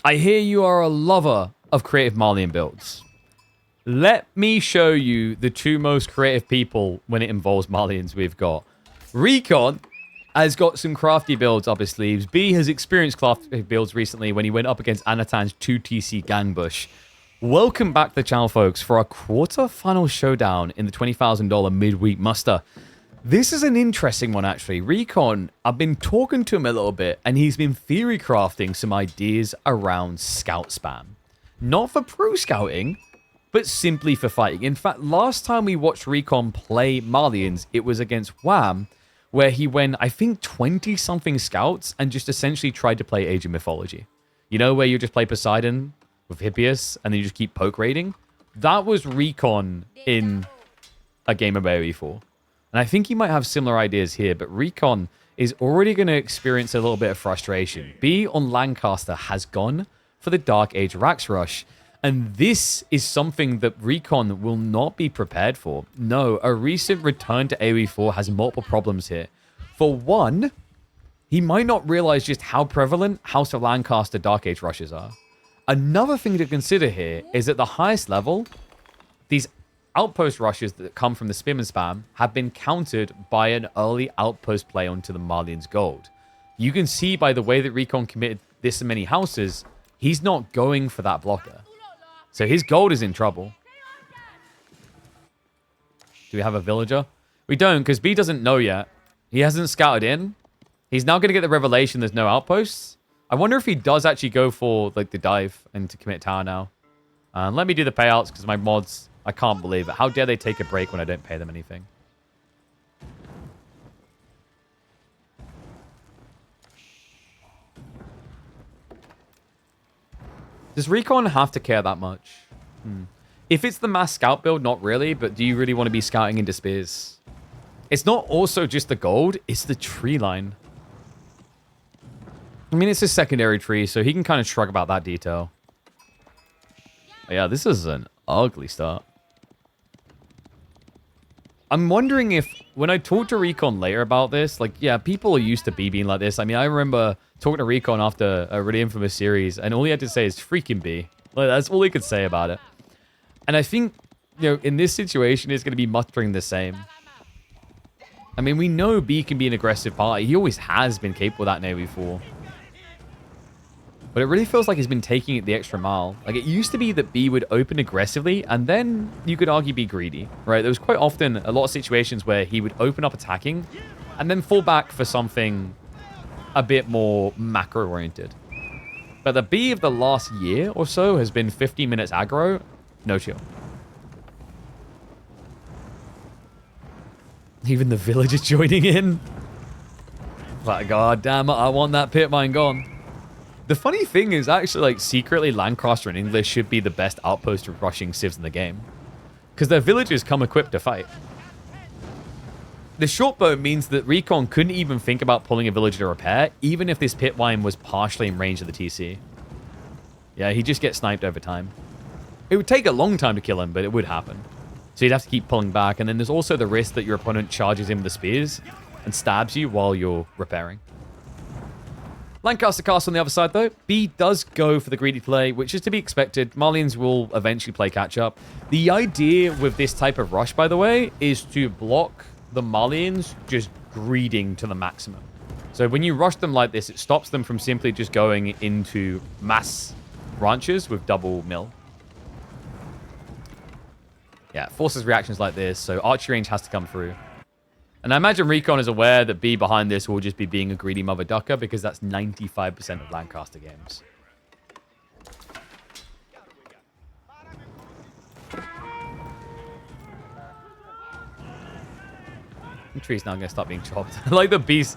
I hear you are a lover of creative Marlian builds. Let me show you the two most creative people when it involves Marlians we've got. Recon has got some crafty builds up his sleeves. B has experienced crafty builds recently when he went up against Anatan's 2TC Gangbush. Welcome back to the channel, folks, for our quarter-final showdown in the $20,000 midweek muster. This is an interesting one, actually. Recon, I've been talking to him a little bit, and he's been theory crafting some ideas around scout spam. Not for pro scouting, but simply for fighting. In fact, last time we watched Recon play Marlians, it was against Wham, where he went, I think, 20-something scouts and just essentially tried to play Age of Mythology. You know, where you just play Poseidon with Hippias and then you just keep poke raiding? That was Recon in a game of AOE4. And I think he might have similar ideas here, but Recon is already going to experience a little bit of frustration. B on Lancaster has gone for the Dark Age Rax Rush. And this is something that Recon will not be prepared for. No, a recent return to AOE4 has multiple problems here. For one, he might not realize just how prevalent House of Lancaster Dark Age rushes are. Another thing to consider here is at the highest level, these outpost rushes that come from the Spim and Spam have been countered by an early outpost play onto the Marlian's gold. You can see by the way that Recon committed this many houses, he's not going for that blocker. So his gold is in trouble. Do we have a villager? We don't, because B doesn't know yet. He hasn't scouted in. He's now going to get the revelation there's no outposts. I wonder if he does actually go for like the dive and to commit tower now. Let me do the payouts because my mods, I can't believe it. How dare they take a break when I don't pay them anything? Does Recon have to care that much? If it's the mass scout build, not really, but do you really want to be scouting into spears? It's not also just the gold, it's the tree line. I mean, it's a secondary tree, so he can kind of shrug about that detail. But yeah, this is an ugly start. I'm wondering if, when I talk to Recon later about this, like, yeah, people are used to B being like this. I mean, I remember talking to Recon after a really infamous series, and all he had to say is freaking B. Like, that's all he could say about it. And I think, you know, in this situation, it's going to be mustering the same. I mean, we know B can be an aggressive party. He always has been capable of that in AOE4. But it really feels like he's been taking it the extra mile. Like, it used to be that B would open aggressively, and then you could argue be greedy, right? There was quite often a lot of situations where he would open up attacking, and then fall back for something a bit more macro-oriented. But the B of the last year or so has been 50 minutes aggro, no chill. Even the villagers joining in. Like, god damn it, I want that pit mine gone. The funny thing is, actually, like, secretly, Lancaster and English should be the best outpost of rushing civs in the game. Because their villagers come equipped to fight. The short bow means that Recon couldn't even think about pulling a villager to repair, even if this pit mine was partially in range of the TC. Yeah, he'd just get sniped over time. It would take a long time to kill him, but it would happen. So you'd have to keep pulling back, and then there's also the risk that your opponent charges in with the spears and stabs you while you're repairing. Lancaster Castle on the other side, though. B does go for the greedy play, which is to be expected. Marlians will eventually play catch-up. The idea with this type of rush, by the way, is to block the Marlians just greeding to the maximum. So when you rush them like this, it stops them from simply just going into mass ranches with double mill. Yeah, forces reactions like this, so archery range has to come through. And I imagine Recon is aware that B behind this will just be being a greedy mother ducker because that's 95% of Lancaster games. The tree's now going to start being chopped. I like the B's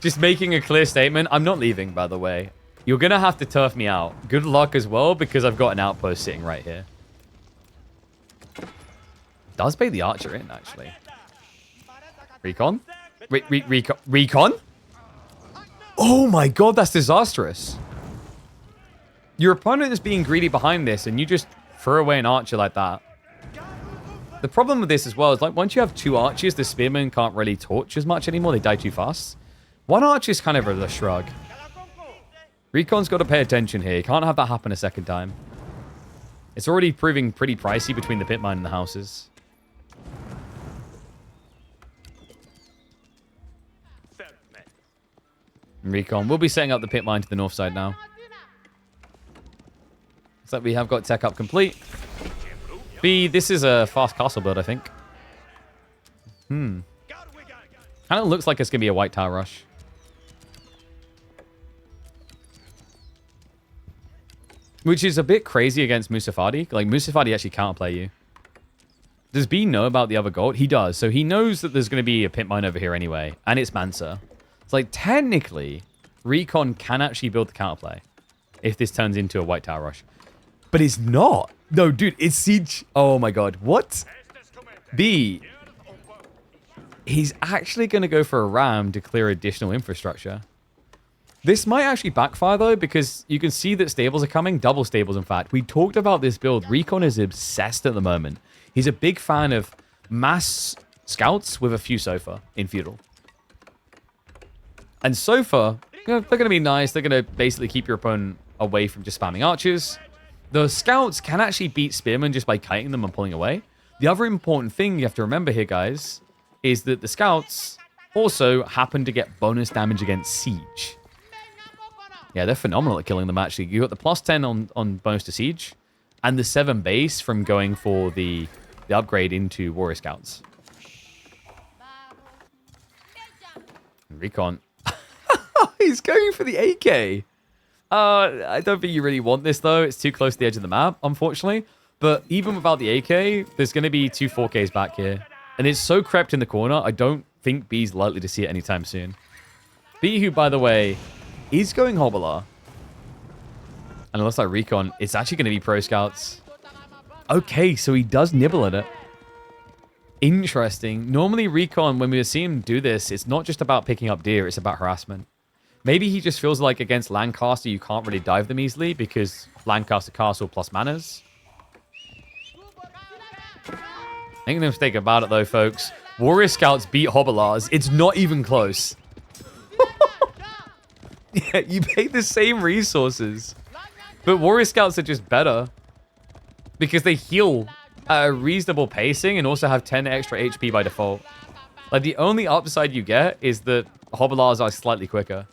just making a clear statement. I'm not leaving, by the way. You're going to have to turf me out. Good luck as well because I've got an outpost sitting right here. Does bait the archer in, actually. Recon? Recon? Oh my god, that's disastrous. Your opponent is being greedy behind this, and you just throw away an archer like that. The problem with this as well is, like, once you have two archers, the spearmen can't really torch as much anymore. They die too fast. One archer is kind of a shrug. Recon's got to pay attention here. He can't have that happen a second time. It's already proving pretty pricey between the pit mine and the houses. Recon. We'll be setting up the pit mine to the north side now. Looks like we have got tech up complete. B, this is a fast castle build, I think. Kind of looks like it's going to be a white tower rush. Which is a bit crazy against Musafadi. Like, Musafadi actually counterplay you. Does B know about the other gold? He does. So he knows that there's going to be a pit mine over here anyway. And it's Mansa. It's like, technically, Recon can actually build the counterplay if this turns into a white tower rush. But it's not. No, dude, it's Siege. Oh my god. What? B. He's actually going to go for a ram to clear additional infrastructure. This might actually backfire, though, because you can see that stables are coming. Double stables, in fact. We talked about this build. Recon is obsessed at the moment. He's a big fan of mass scouts with a few Sofa in Feudal. And Sofa, you know, they're going to be nice. They're going to basically keep your opponent away from just spamming archers. The scouts can actually beat spearmen just by kiting them and pulling away. The other important thing you have to remember here, guys, is that the scouts also happen to get bonus damage against siege. Yeah, they're phenomenal at killing them, actually. You got the +10 on bonus to siege, and the 7 base from going for the upgrade into warrior scouts. Recon. He's going for the AK. I don't think you really want this, though. It's too close to the edge of the map, unfortunately. But even without the AK, there's going to be 2 4Ks back here. And it's so crept in the corner, I don't think B's likely to see it anytime soon. B, who, by the way, is going Hobbler. And it looks like Recon, it's actually going to be Pro Scouts. Okay, so he does nibble at it. Interesting. Normally, Recon, when we see him do this, it's not just about picking up deer, it's about harassment. Maybe he just feels like against Lancaster, you can't really dive them easily because Lancaster Castle plus manners. Make no mistake about it, though, folks. Warrior Scouts beat Hobblars. It's not even close. Yeah, you pay the same resources. But Warrior Scouts are just better. Because they heal at a reasonable pacing and also have 10 extra HP by default. Like, the only upside you get is that Hobblars are slightly quicker.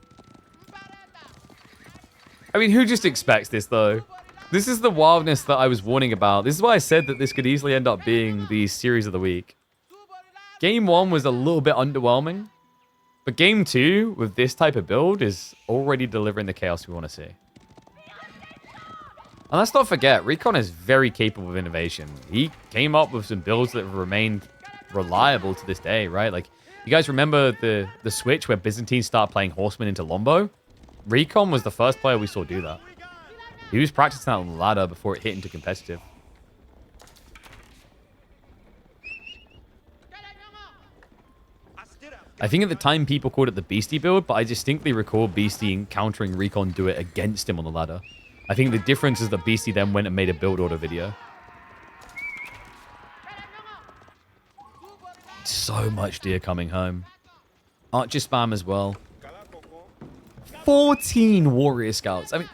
I mean, who just expects this, though? This is the wildness that I was warning about. This is why I said that this could easily end up being the series of the week. Game 1 was a little bit underwhelming. But Game 2, with this type of build, is already delivering the chaos we want to see. And let's not forget, Recon is very capable of innovation. He came up with some builds that have remained reliable to this day, right? Like, you guys remember the switch where Byzantines start playing Horsemen into Lombo? Recon was the first player we saw do that. He was practicing that on the ladder before it hit into competitive. I think at the time people called it the Beastie build, but I distinctly recall Beastie encountering Recon do it against him on the ladder. I think the difference is that Beastie then went and made a build order video. So much deer coming home. Archer spam as well. 14 warrior scouts. I mean,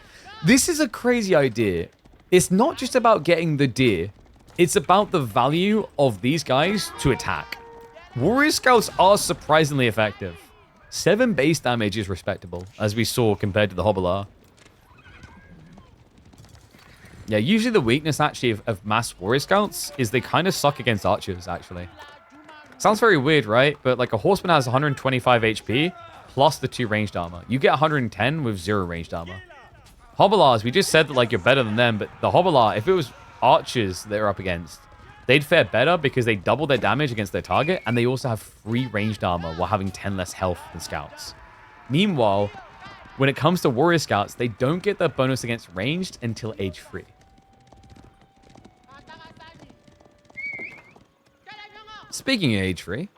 this is a crazy idea. It's not just about getting the deer. It's about the value of these guys to attack. Warrior scouts are surprisingly effective. 7 base damage is respectable, as we saw compared to the Hobbler. Yeah, usually the weakness actually of mass warrior scouts is they kind of suck against archers, actually. Sounds very weird, right? But like a horseman has 125 HP plus the 2 ranged armor. You get 110 with 0 ranged armor. Hobblars, we just said that like you're better than them, but the Hobbler, if it was archers they're up against, they'd fare better because they double their damage against their target, and they also have 3 ranged armor while having 10 less health than scouts. Meanwhile, when it comes to warrior scouts, they don't get their bonus against ranged until age 3. Speaking of age 3.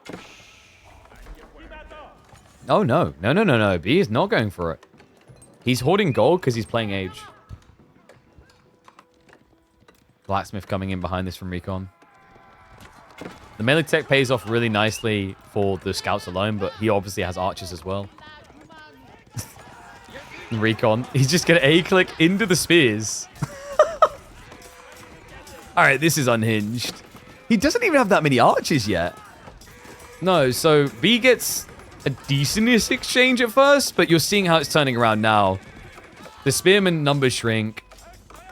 Oh, no. No. B is not going for it. He's hoarding gold because he's playing age. Blacksmith coming in behind this from Recon. The melee tech pays off really nicely for the scouts alone, but he obviously has archers as well. Recon. He's just going to A-click into the spears. All right, this is unhinged. He doesn't even have that many archers yet. No, so B gets a decentish exchange at first, but you're seeing how it's turning around now. The spearman numbers shrink.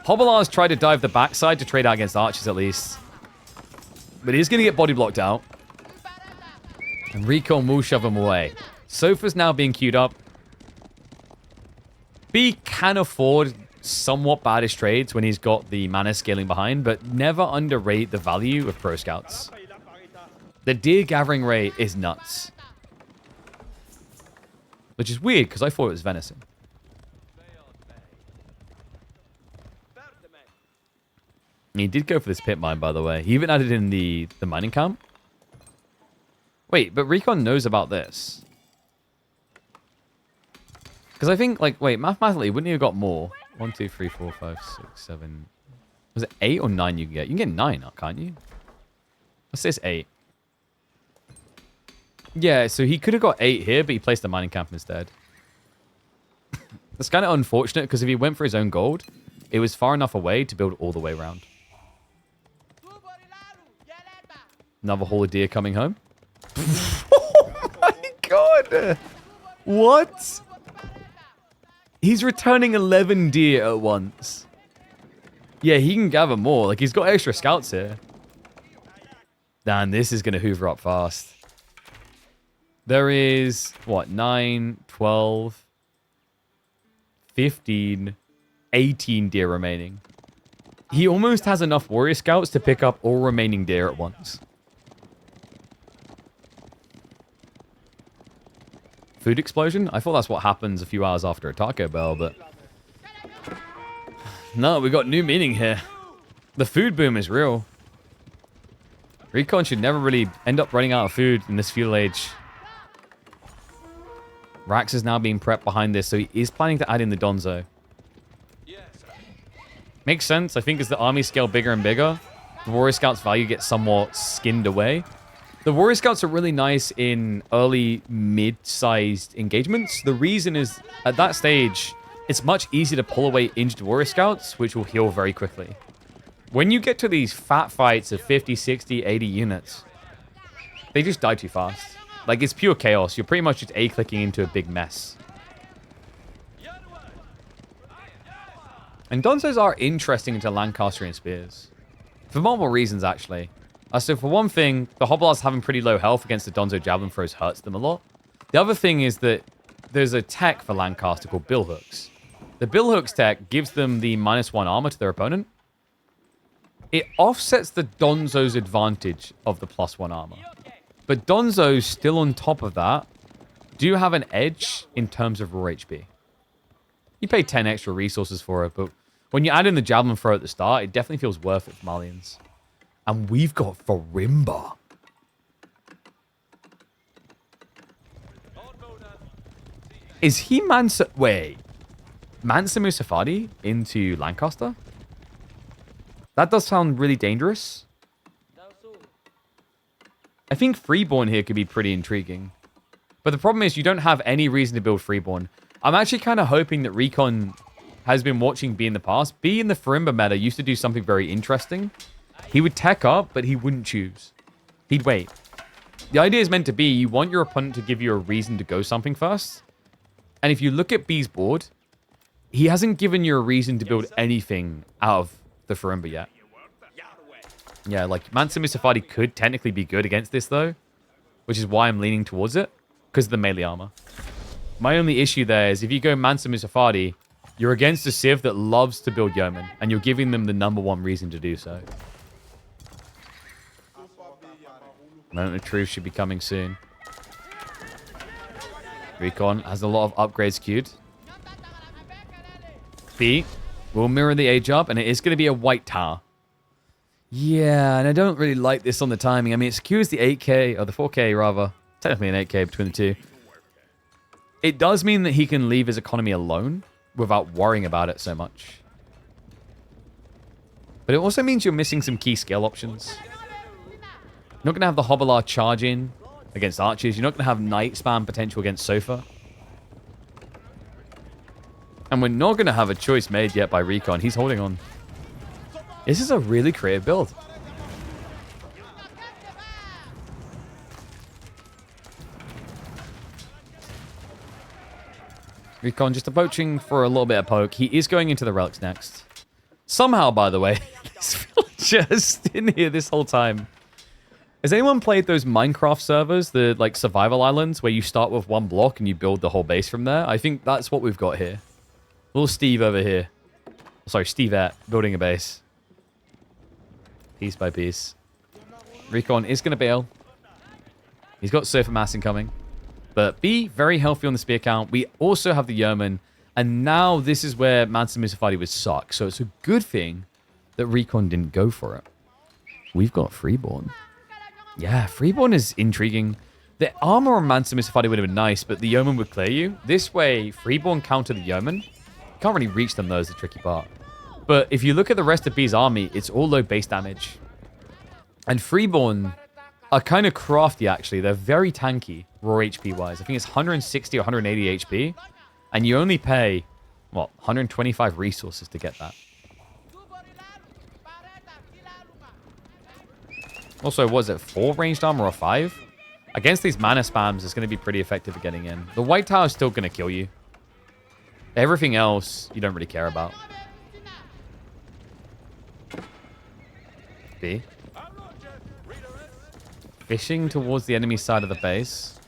Hobblears try to dive the backside to trade out against archers at least. But he's going to get body blocked out. And Recon will shove him away. Sofa's now being queued up. B can afford somewhat baddish trades when he's got the mana scaling behind, but never underrate the value of pro scouts. The deer gathering rate is nuts. Which is weird, because I thought it was venison. He did go for this pit mine, by the way. He even added in the mining camp. Wait, but Recon knows about this. Because I think, like, wait, mathematically, wouldn't he have got more? 1, 2, 3, 4, 5, 6, 7. Was it 8 or 9 you can get? You can get 9, can't you? Let's say it's 8. Yeah, so he could have got 8 here, but he placed the mining camp instead. That's kind of unfortunate, because if he went for his own gold, it was far enough away to build all the way around. Another haul of deer coming home. Oh my god! What? He's returning 11 deer at once. Yeah, he can gather more. Like, he's got extra scouts here. Dan, this is going to hoover up fast. There is, what, 9, 12, 15, 18 deer remaining. He almost has enough warrior scouts to pick up all remaining deer at once. Food explosion? I thought that's what happens a few hours after a Taco Bell, but... No, we got new meaning here. The food boom is real. Recon should never really end up running out of food in this feudal age. Rax is now being prepped behind this, so he is planning to add in the Donzo. Makes sense. I think as the armies scale bigger and bigger, the Warrior Scouts' value gets somewhat skinned away. The Warrior Scouts are really nice in early, mid-sized engagements. The reason is, at that stage, it's much easier to pull away injured Warrior Scouts, which will heal very quickly. When you get to these fat fights of 50, 60, 80 units, they just die too fast. Like, it's pure chaos. You're pretty much just A-clicking into a big mess. And Donzos are interesting into Lancastrian spears. For multiple reasons, actually. So for one thing, the Hoblars having pretty low health against the Donzo Javelin throws hurts them a lot. The other thing is that there's a tech for Lancaster called Billhooks. The Billhooks tech gives them the -1 armor to their opponent. It offsets the Donzo's advantage of the +1 armor. But Donzos, still on top of that, do have an edge in terms of raw HP. You pay 10 extra resources for it, but when you add in the Javelin throw at the start, it definitely feels worth it for Malians. And we've got Farimba. Is he Wait. Mansa Musafadi into Lancaster? That does sound really dangerous. I think Freeborn here could be pretty intriguing. But the problem is you don't have any reason to build Freeborn. I'm actually kind of hoping that Recon has been watching B in the past. B in the Farimba meta used to do something very interesting. He would tech up, but he wouldn't choose. He'd wait. The idea is meant to be you want your opponent to give you a reason to go something first. And if you look at B's board, he hasn't given you a reason to build anything out of the Farimba yet. Yeah, like Mansa Musafadi could technically be good against this though, which is why I'm leaning towards it, because of the melee armor. My only issue there is if you go Mansa Musafadi, you're against a Civ that loves to build Yeoman, and you're giving them the #1 reason to do so. Moment of Truth should be coming soon. Recon has a lot of upgrades queued. B will mirror the age up, and it is going to be a white tower. Yeah, and I don't really like this on the timing. I mean, it secures the 8K, or the 4K rather. Technically an 8K between the two. It does mean that he can leave his economy alone without worrying about it so much. But it also means you're missing some key skill options. You're not going to have the Hobblar charge in against archers. You're not going to have Night Spam potential against Sofa. And we're not going to have a choice made yet by Recon. He's holding on. This is a really creative build. Recon just poaching for a little bit of poke. He is going into the relics next. Somehow, by the way, this villager has been here this whole time. Has anyone played those Minecraft servers, the like survival islands, where you start with one block and you build the whole base from there? I think that's what we've got here. Little Steve over here. Sorry, Stevette, building a base. Piece by piece. Recon is going to bail. He's got Surfer Mass incoming. But be very healthy on the spear count. We also have the Yeoman. And now this is where Mansa Musafadi would suck. So it's a good thing that Recon didn't go for it. We've got Freeborn. Yeah, Freeborn is intriguing. The armor on Mansa Musafadi would have been nice, but the Yeoman would clear you. This way, Freeborn counter the Yeoman. Can't really reach them though is the tricky part. But if you look at the rest of B's army, it's all low base damage. And Freeborn are kind of crafty, actually. They're very tanky, raw HP-wise. I think it's 160 or 180 HP. And you only pay, what, 125 resources to get that. Also, was it 4 ranged armor or 5? Against these mana spams, it's going to be pretty effective at getting in. The White Tower is still going to kill you. Everything else, you don't really care about. B. Fishing towards the enemy side of the base.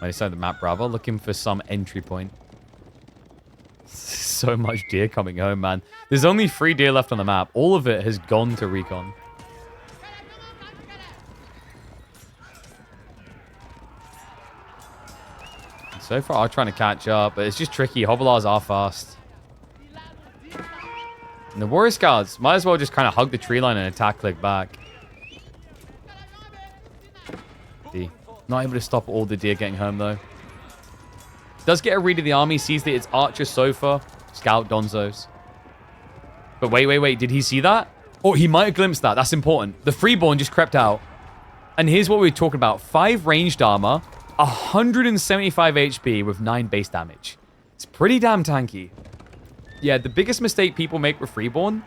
My side of the map, rather. Looking for some entry point. So much deer coming home, man. There's only 3 deer left on the map. All of it has gone to Recon. So far, I'm trying to catch up, but it's just tricky. Hobolars are fast. And the Warrior Scouts might as well just kind of hug the tree line and attack click back. D. Not able to stop all the deer getting home, though. Does get a read of the army, sees that it's Archer, Sofa, Scout, Donzos. But wait. Did he see that? Oh, he might have glimpsed that. That's important. The Freeborn just crept out. And here's what we were talking about. 5 ranged armor, 175 HP with 9 base damage. It's pretty damn tanky. Yeah, the biggest mistake people make with Freeborn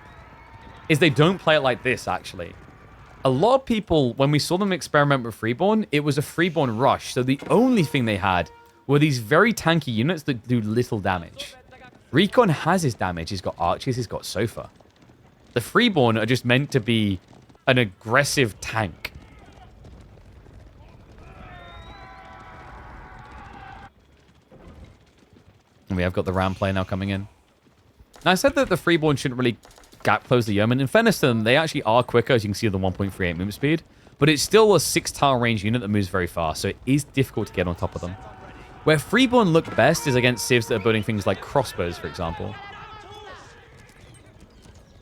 is they don't play it like this, actually. A lot of people, when we saw them experiment with Freeborn, it was a Freeborn rush. So the only thing they had were these very tanky units that do little damage. Recon has his damage. He's got archers. He's got Sofa. The Freeborn are just meant to be an aggressive tank. And we have got the Ram play now coming in. Now, I said that the Freeborn shouldn't really gap close the Yeoman. In fairness to them, they actually are quicker, as you can see with the 1.38 movement speed. But it's still a 6-tile range unit that moves very fast, so it is difficult to get on top of them. Where Freeborn look best is against civs that are building things like crossbows, for example.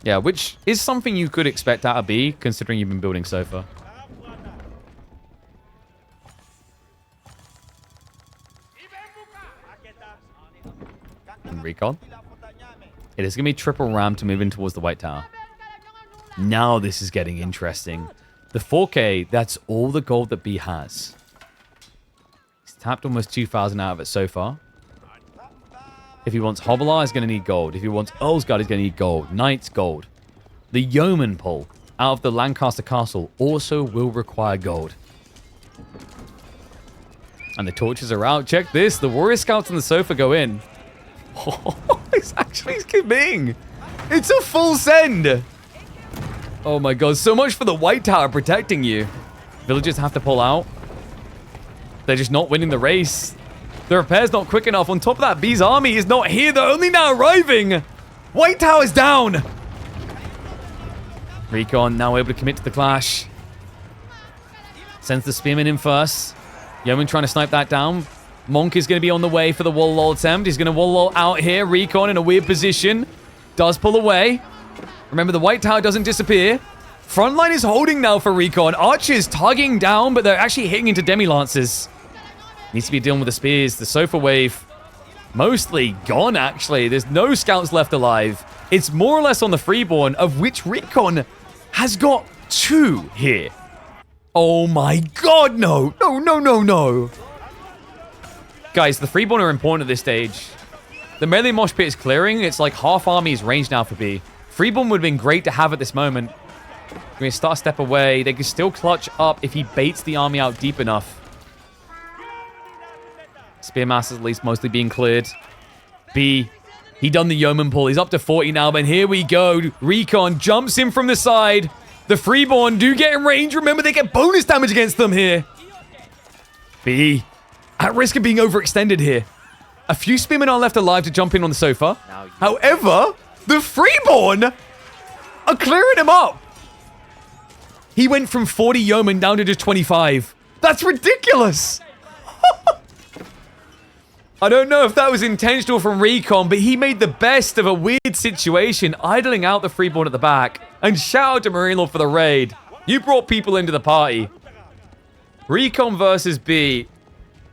Yeah, which is something you could expect out of B, considering you've been building Sofa. And Recon. It is going to be triple ram to move in towards the White Tower. Now this is getting interesting. The 4K, that's all the gold that B has. He's tapped almost 2,000 out of it so far. If he wants Hobbler, he's going to need gold. If he wants Earl's Guard, he's going to need gold. Knight's gold. The Yeoman pull out of the Lancaster Castle also will require gold. And the torches are out. Check this. The Warrior Scouts on the Sofa go in. Oh, it's actually coming. It's a full send. Oh my god, so much for the White Tower protecting you. Villagers have to pull out. They're just not winning the race. The repair's not quick enough. On top of that, B's army is not here. They're only now arriving. White Tower's down. Recon now able to commit to the clash. Sends the Spearman in first. Yeoman trying to snipe that down. Monk is going to be on the way for the wall lol attempt. He's going to wall lol out here. Recon in a weird position. Does pull away. Remember, the White Tower doesn't disappear. Frontline is holding now for Recon. Archers tugging down, but they're actually hitting into Demi-Lancers. Needs to be dealing with the spears. The Sofa wave mostly gone, actually. There's no scouts left alive. It's more or less on the Freeborn, of which Recon has got 2 here. Oh my god, no. No. Guys, the Freeborn are important at this stage. The melee mosh pit is clearing. It's like half army is range now for B. Freeborn would have been great to have at this moment. We're going to start a step away. They can still clutch up if he baits the army out deep enough. Spearmaster's at least mostly being cleared. B, he done the yeoman pull. He's up to 40 now, but here we go. Recon jumps in from the side. The Freeborn do get in range. Remember, they get bonus damage against them here. B, at risk of being overextended here. A few spearmen are left alive to jump in on the sofa. However, the Freeborn are clearing him up. He went from 40 yeomen down to just 25. That's ridiculous. I don't know if that was intentional from Recon, but he made the best of a weird situation, idling out the Freeborn at the back. And shout out to Marinelord for the raid. You brought people into the party. Recon versus B.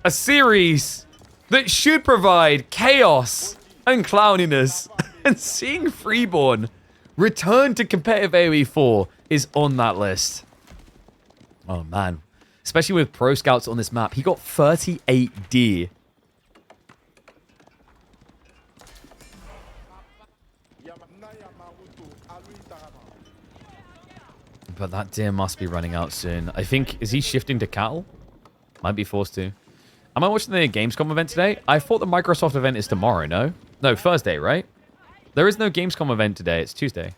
A series that should provide chaos and clowniness. And seeing Freeborn return to competitive AOE4 is on that list. Oh, man. Especially with pro scouts on this map. He got 38D. But that deer must be running out soon. I think, is he shifting to cattle? Might be forced to. Am I watching the Gamescom event today? I thought the Microsoft event is tomorrow, no? No, Thursday, right? There is no Gamescom event today. It's Tuesday.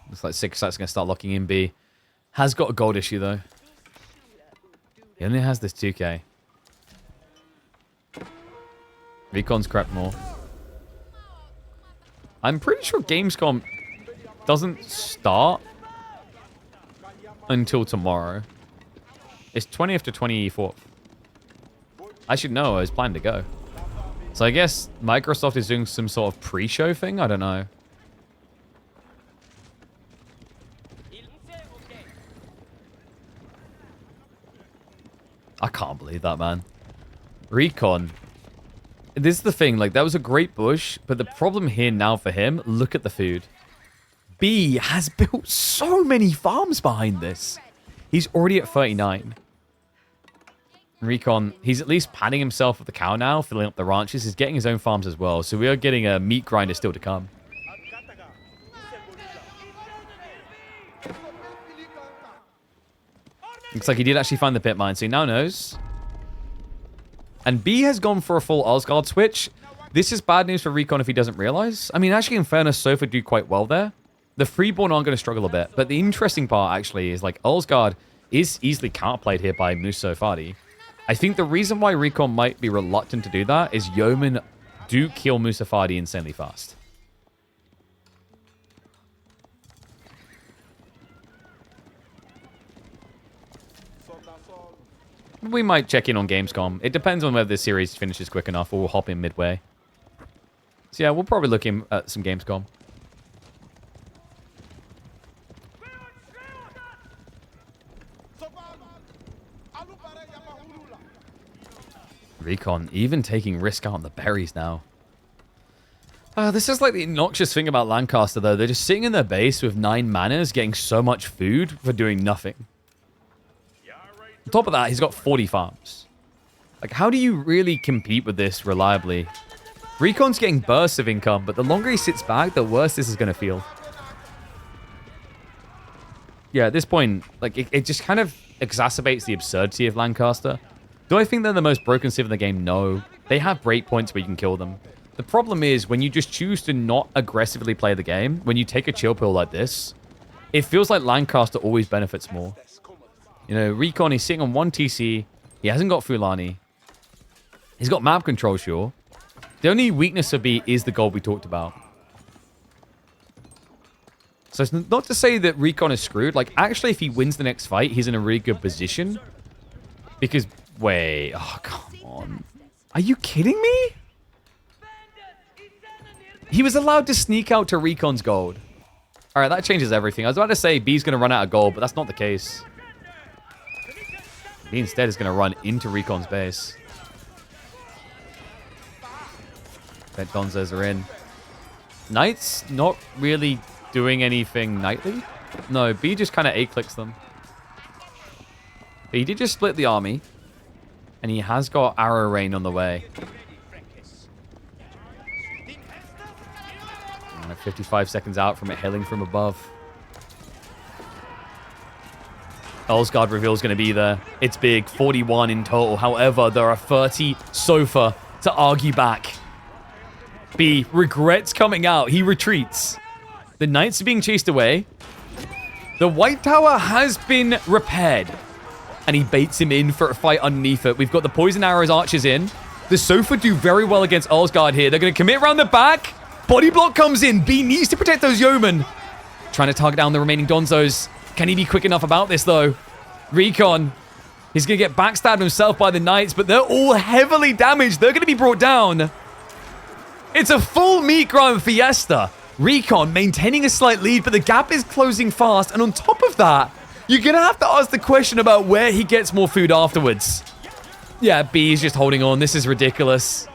Looks like Six Sight's going to start locking in B. Has got a gold issue, though. He only has this 2k. Recon's crept more. I'm pretty sure Gamescom doesn't start until tomorrow. It's 20th to 24th. I should know. I was planning to go. So I guess Microsoft is doing some sort of pre-show thing? I don't know. I can't believe that, man. Recon. This is the thing. Like, that was a great push, but the problem here now for him, look at the food. B has built so many farms behind this. He's already at 39. Recon, he's at least padding himself with the cow now, filling up the ranches. He's getting his own farms as well. So we are getting a meat grinder still to come. Looks like he did actually find the pit mine, so he now knows. And B has gone for a full Osgard switch. This is bad news for Recon if he doesn't realize. I mean, actually, in fairness, Sofa do quite well there. The Freeborn aren't going to struggle a bit. But the interesting part, actually, is like Osgard is easily counterplayed here by Muso Fadi. I think the reason why Recon might be reluctant to do that is Yeoman do kill Muso Fadi insanely fast. We might check in on Gamescom. It depends on whether this series finishes quick enough or we'll hop in midway. So yeah, we'll probably look in at some Gamescom. Recon even taking risk out on the berries now. This is like the obnoxious thing about Lancaster though. They're just sitting in their base with 9 manas getting so much food for doing nothing. On top of that, he's got 40 farms. Like, how do you really compete with this reliably? Recon's getting bursts of income, but the longer he sits back, the worse this is going to feel. Yeah, at this point, like, it just kind of exacerbates the absurdity of Lancaster. Do I think they're the most broken civ in the game? No. They have breakpoints where you can kill them. The problem is, when you just choose to not aggressively play the game, when you take a chill pill like this, it feels like Lancaster always benefits more. You know, Recon, he's sitting on 1 TC. He hasn't got Fulani. He's got map control, sure. The only weakness of B is the gold we talked about. So it's not to say that Recon is screwed. Like, actually, if he wins the next fight, he's in a really good position. Because, wait. Oh, come on. Are you kidding me? He was allowed to sneak out to Recon's gold. All right, that changes everything. I was about to say B's going to run out of gold, but that's not the case. He instead is going to run into Recon's base. Bet Gonzos are in. Knight's not really doing anything nightly. No, B just kind of A-clicks them. But he did just split the army. And he has got arrow rain on the way. 55 seconds out from it hailing from above. Elsgard reveal is going to be there. It's big. 41 in total. However, there are 30 so far to argue back. B regrets coming out. He retreats. The knights are being chased away. The White Tower has been repaired. And he baits him in for a fight underneath it. We've got the poison arrows archers in. The Sofa do very well against Elsgard here. They're going to commit around the back. Body block comes in. B needs to protect those yeomen. Trying to target down the remaining Donzos. Can he be quick enough about this, though? Recon. He's going to get backstabbed himself by the knights, but they're all heavily damaged. They're going to be brought down. It's a full meat grind fiesta. Recon maintaining a slight lead, but the gap is closing fast. And on top of that, you're going to have to ask the question about where he gets more food afterwards. Yeah, B is just holding on. This is ridiculous.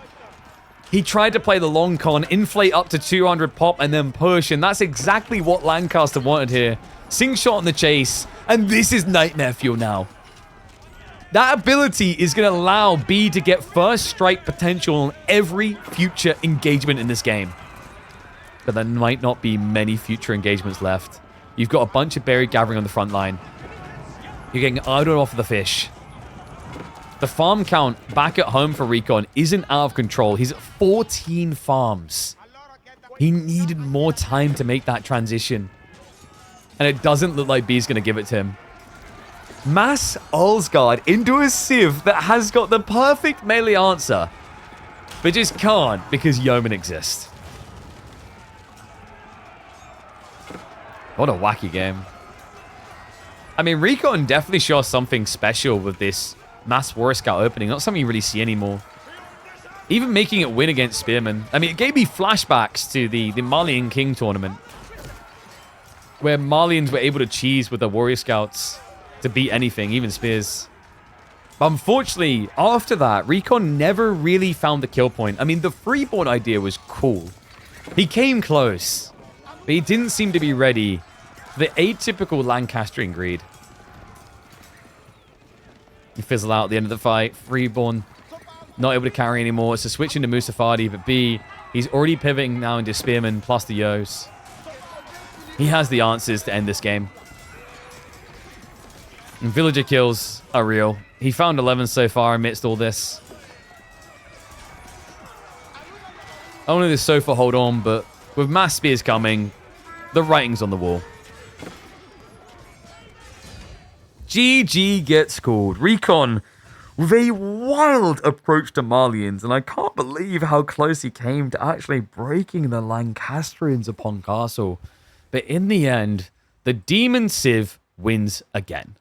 He tried to play the long con, inflate up to 200 pop, and then push. And that's exactly what Lancaster wanted here. Sing shot on the chase. And this is nightmare fuel now. That ability is going to allow B to get first strike potential on every future engagement in this game. But there might not be many future engagements left. You've got a bunch of berry gathering on the front line. You're getting idled off of the fish. The farm count back at home for Recon isn't out of control. He's at 14 farms. He needed more time to make that transition. And it doesn't look like B's going to give it to him. Mass Ulsgard into a Civ that has got the perfect melee answer. But just can't because Yeoman exist. What a wacky game. I mean, Recon definitely shows something special with this Mass Warrior Scout opening. Not something you really see anymore. Even making it win against Spearmen. I mean, it gave me flashbacks to the Malian King tournament. Where Malians were able to cheese with their Warrior Scouts to beat anything, even Spears. But unfortunately, after that, Recon never really found the kill point. I mean, the Freeborn idea was cool. He came close. But he didn't seem to be ready for the atypical Lancastrian greed. You fizzle out at the end of the fight. Freeborn not able to carry anymore. It's a switch into Musafadi, but B, he's already pivoting now into Spearman plus the Yos. He has the answers to end this game. And villager kills are real. He found 11 so far amidst all this. Only the Sofa hold on, but with mass spears coming, the writing's on the wall. GG gets called. Recon with a wild approach to Malians, and I can't believe how close he came to actually breaking the Lancastrians upon castle. But in the end, the Demon Civ wins again.